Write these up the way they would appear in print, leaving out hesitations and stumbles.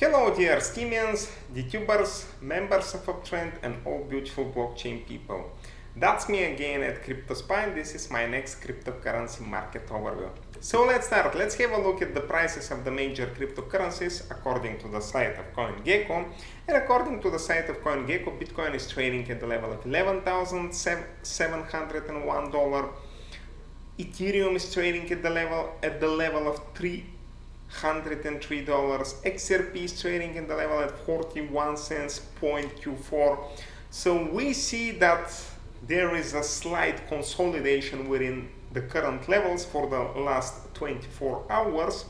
Hello dear STEEMians, Dtubers, members of Uptrend and all beautiful blockchain people. That's me again at CryptoSpy. This is my next cryptocurrency market overview. So let's start. Let's have a look at the prices of the major cryptocurrencies according to the site of CoinGecko. And according to the site of CoinGecko, Bitcoin is trading at the level of $11,701. Ethereum is trading at the level of $303. XRP is trading in the level at 41 cents, 0.24. So we see that there is a slight consolidation within the current levels for the last 24 hours.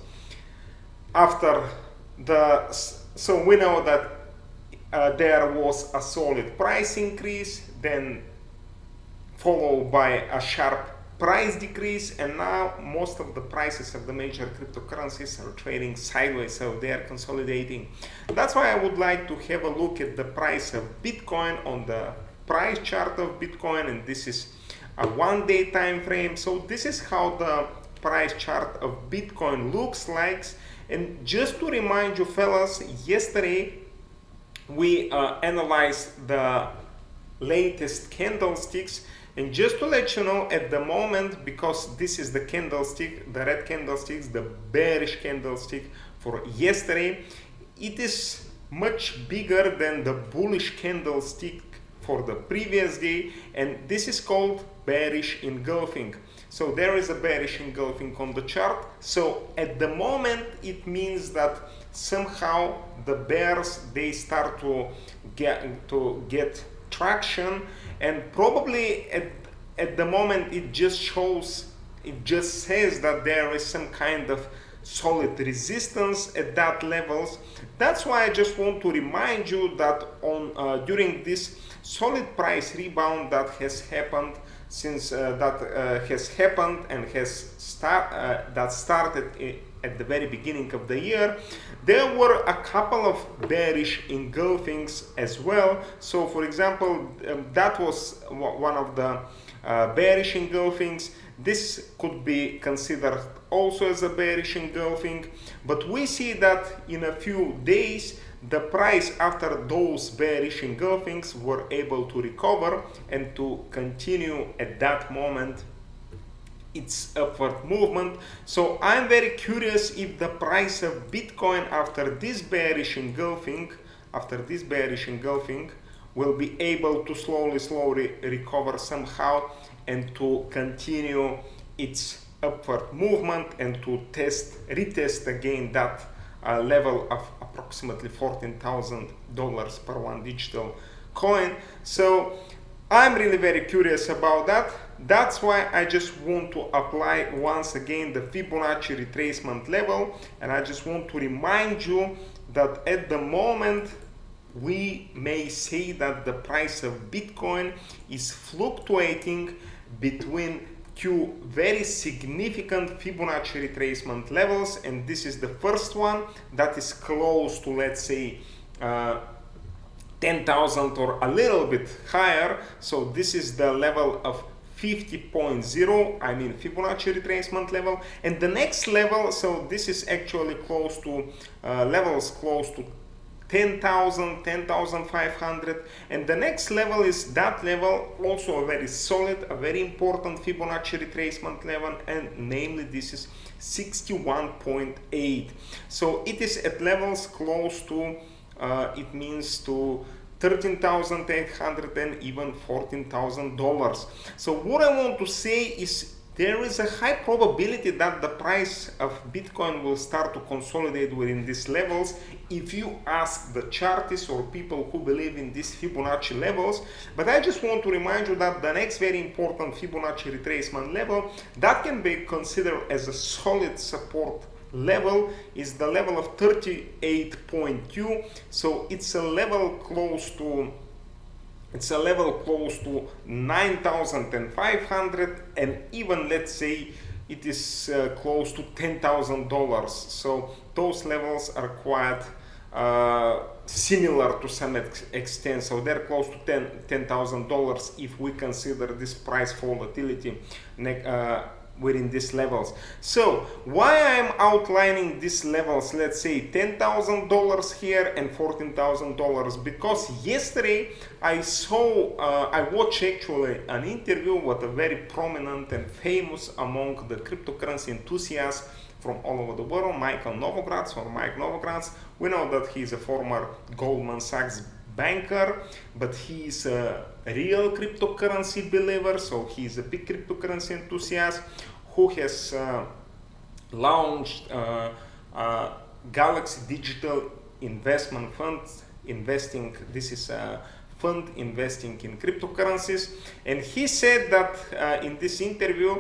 So we know that there was a solid price increase, then followed by a sharp price decrease, and now most of the prices of the major cryptocurrencies are trading sideways, so they are consolidating. That's why I would like to have a look at the price of Bitcoin on the price chart of Bitcoin, and this is a one-day time frame. So this is how the price chart of Bitcoin looks like. And just to remind you fellas, yesterday we analyzed the latest candlesticks. And just to let you know, at the moment, because this is the candlestick, the red candlesticks, the bearish candlestick for yesterday, it is much bigger than the bullish candlestick for the previous day, and this is called bearish engulfing. So there is a bearish engulfing on the chart. So at the moment, it means that somehow the bears, they start to get traction, and probably at the moment it just says that there is some kind of solid resistance at that levels. That's why I just want to remind you that during this solid price rebound that has happened that started at the very beginning of the year, there were a couple of bearish engulfings as well. So for example, that was one of the bearish engulfings. This could be considered also as a bearish engulfing, but we see that in a few days the price after those bearish engulfings were able to recover and to continue at that moment its upward movement. So I'm very curious if the price of Bitcoin after this bearish engulfing will be able to slowly recover somehow and to continue its upward movement and to retest again that level of approximately $14,000 per one digital coin. So I'm really very curious about that. That's why I just want to apply once again the Fibonacci retracement level, and I just want to remind you that at the moment we may say that the price of Bitcoin is fluctuating between two very significant Fibonacci retracement levels, and this is the first one that is close to, let's say, 10,000 or a little bit higher. So this is the level of 50.0, I mean Fibonacci retracement level, and the next level, so this is actually close to levels close to 10,000, 10,500, and the next level is that level, also a very solid, a very important Fibonacci retracement level, and namely this is 61.8. So it is at levels close to, it means to $13,800 and even $14,000. So what I want to say is there is a high probability that the price of Bitcoin will start to consolidate within these levels if you ask the chartists or people who believe in these Fibonacci levels. But I just want to remind you that the next very important Fibonacci retracement level that can be considered as a solid support level is the level of 38.2. So it's a level close to 9,500, and even let's say it is close to $10,000. So those levels are quite similar to some extent. So they're close to $10,000 if we consider this price volatility within these levels. So why I'm outlining these levels, let's say $10,000 here and $14,000, because yesterday I watched actually an interview with a very prominent and famous among the cryptocurrency enthusiasts from all over the world, Michael Novogratz, or Mike Novogratz. We know that he's a former Goldman Sachs banker, but he's a real cryptocurrency believer, so he's a big cryptocurrency enthusiast who has launched Galaxy Digital Investment Fund, this is a fund investing in cryptocurrencies. And he said that in this interview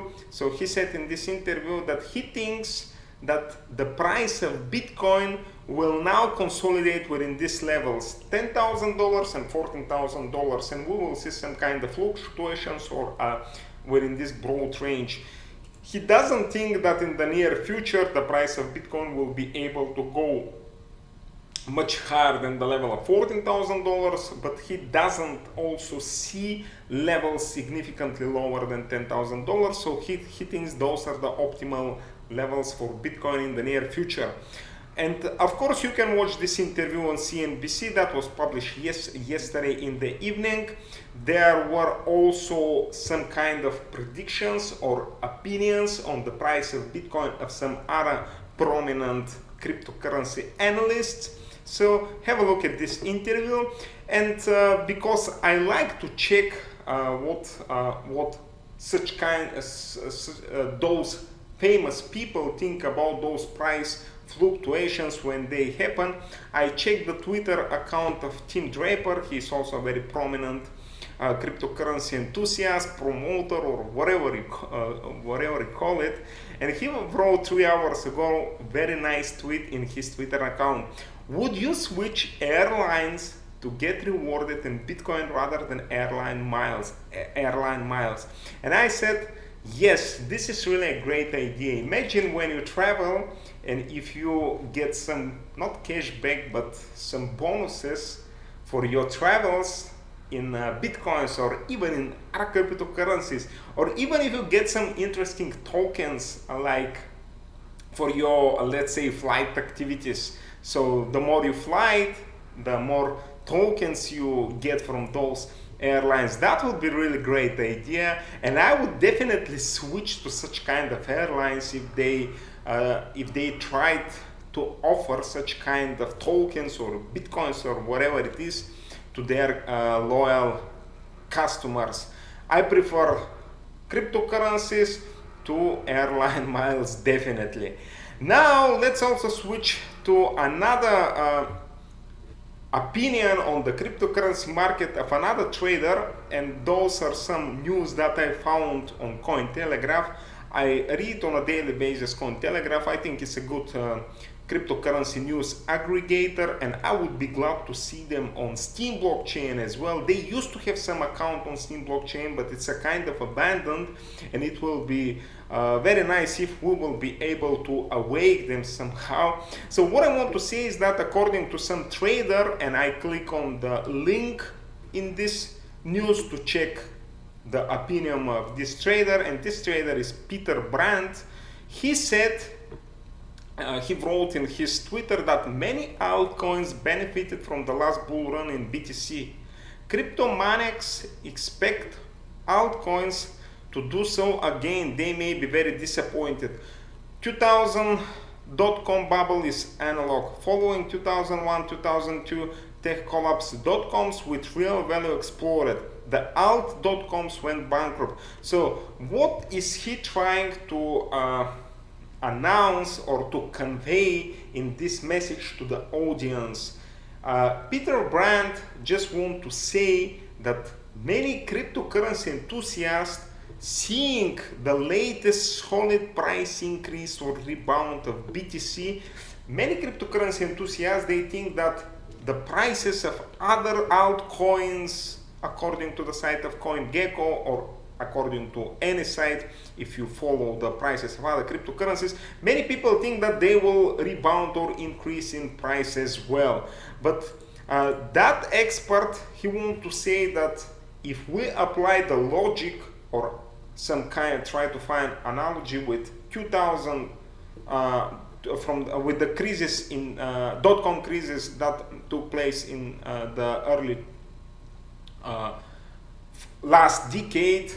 that he thinks that the price of Bitcoin will now consolidate within these levels, $10,000 and $14,000, and we will see some kind of fluctuations or within this broad range. He doesn't think that in the near future the price of Bitcoin will be able to go much higher than the level of $14,000, but he doesn't also see levels significantly lower than $10,000, so he thinks those are the optimal levels for Bitcoin in the near future. And of course you can watch this interview on CNBC that was published yesterday in the evening. There were also some kind of predictions or opinions on the price of Bitcoin of some other prominent cryptocurrency analysts. So have a look at this interview, and because I like to check what such those famous people think about those price fluctuations when they happen, I checked the Twitter account of Tim Draper. He's also a very prominent cryptocurrency enthusiast, promoter, or whatever you call it. And he wrote 3 hours ago very nice tweet in his Twitter account. Would you switch airlines to get rewarded in Bitcoin rather than airline miles? And I said, yes, this is really a great idea. Imagine when you travel and if you get some, not cash back, but some bonuses for your travels in Bitcoins or even in other cryptocurrencies, or even if you get some interesting tokens like for your, let's say, flight activities. So the more you fly, the more tokens you get from those airlines. That would be really great idea, and I would definitely switch to such kind of airlines if they tried to offer such kind of tokens or Bitcoins or whatever it is to their loyal customers. I prefer cryptocurrencies to airline miles, definitely. Now let's also switch to another opinion on the cryptocurrency market of another trader, and those are some news that I found on Cointelegraph. I read on a daily basis Cointelegraph. I think it's a good cryptocurrency news aggregator, and I would be glad to see them on STEEM blockchain as well. They used to have some account on STEEM blockchain, but it's a kind of abandoned, and it will be very nice if we will be able to awake them somehow. So what I want to say is that according to some trader, and I click on the link in this news to check the opinion of this trader, and this trader is Peter Brant. He said, he wrote in his Twitter that many altcoins benefited from the last bull run in BTC. Cryptomaniacs expect altcoins to do so again. They may be very disappointed. 2000 dot-com bubble is analog. Following 2001-2002 tech collapse, dot-coms with real value exploded. The alt dot-coms went bankrupt. So what is he trying to announce or to convey in this message to the audience? Peter Brant just wants to say that many cryptocurrency enthusiasts, seeing the latest solid price increase or rebound of BTC, many cryptocurrency enthusiasts, they think that the prices of other altcoins, according to the site of CoinGecko or according to any site, if you follow the prices of other cryptocurrencies, many people think that they will rebound or increase in price as well. But that expert, he wants to say that if we apply the logic or try to find analogy with 2000 with the crisis in dot-com crisis that took place in the early last decade.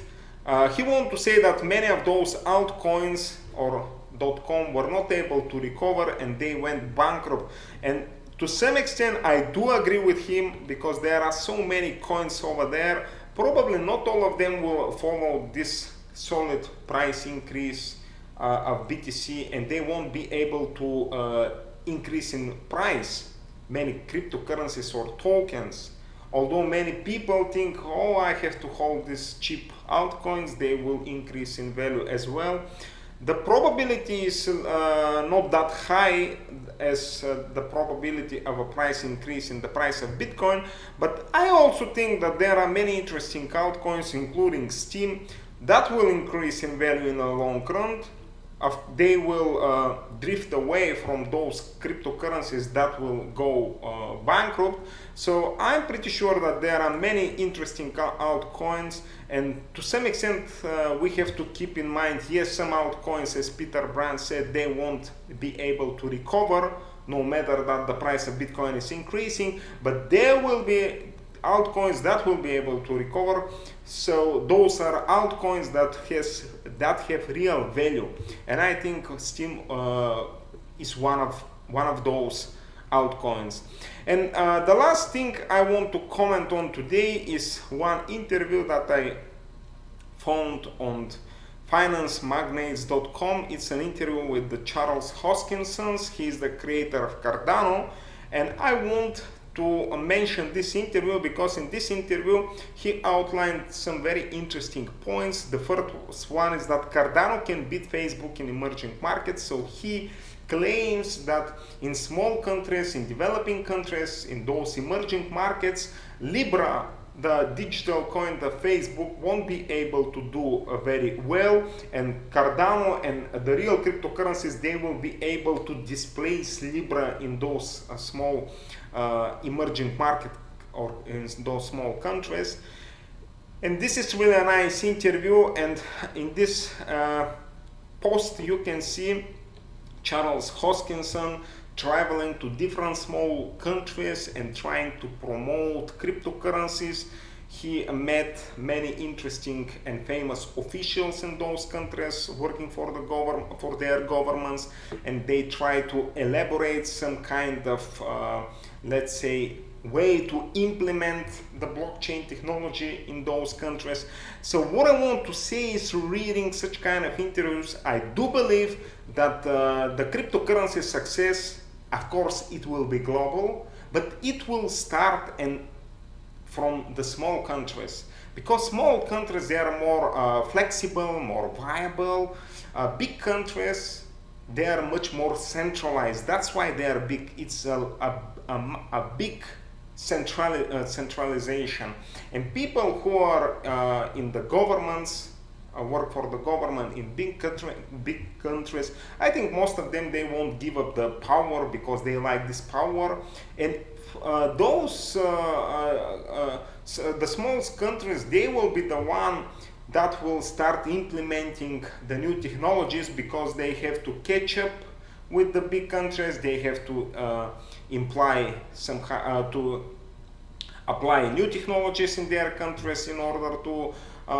He wanted to say that many of those altcoins or .com were not able to recover and they went bankrupt. And to some extent I do agree with him, because there are so many coins over there. Probably not all of them will follow this solid price increase of BTC, and they won't be able to increase in price many cryptocurrencies or tokens. Although many people think, oh, I have to hold these cheap altcoins, they will increase in value as well. The probability is not that high as the probability of a price increase in the price of Bitcoin, but I also think that there are many interesting altcoins, including STEEM, that will increase in value in the long run. They will drift away from those cryptocurrencies that will go bankrupt. So I'm pretty sure that there are many interesting altcoins, and to some extent we have to keep in mind, yes, some altcoins, as Peter Brant said, they won't be able to recover no matter that the price of Bitcoin is increasing, but there will be altcoins that will be able to recover. So those are altcoins that have real value, and I think STEEM is one of those altcoins. And the last thing I want to comment on today is one interview that I found on financemagnates.com. It's an interview with the Charles Hoskinson. He's the creator of Cardano, and I want to mention this interview because in this interview he outlined some very interesting points. The first one is that Cardano can beat Facebook in emerging markets. So he claims that in small countries, in developing countries, in those emerging markets, Libra, the digital coin of Facebook, won't be able to do very well, and Cardano and the real cryptocurrencies, they will be able to displace Libra in those small emerging market or in those small countries. And this is really a nice interview, and in this post you can see Charles Hoskinson traveling to different small countries and trying to promote cryptocurrencies. He met many interesting and famous officials in those countries working for their governments, and they try to elaborate some kind of let's say way to implement the blockchain technology in those countries. So what I want to say is, reading such kind of interviews, I do believe that the cryptocurrency success, of course, it will be global, but it will start from the small countries, because small countries, they are more flexible, more viable. Big countries, they are much more centralized. That's why they are big. It's a big centralization, and people who are in the governments, work for the government in big countries, I think most of them, they won't give up the power because they like this power. And the small countries, they will be the one that will start implementing the new technologies, because they have to catch up with the big countries. They have to apply new technologies in their countries in order to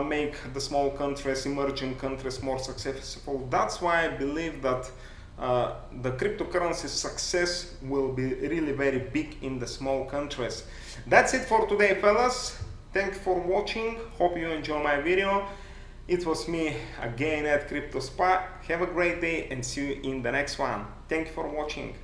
make the small countries, emerging countries, more successful. That's why I believe that the cryptocurrency success will be really very big in the small countries. That's it for today, fellas. Thanks for watching. Hope you enjoy my video. It was me again at Crypto Spa. Have a great day and see you in the next one. Thank you for watching.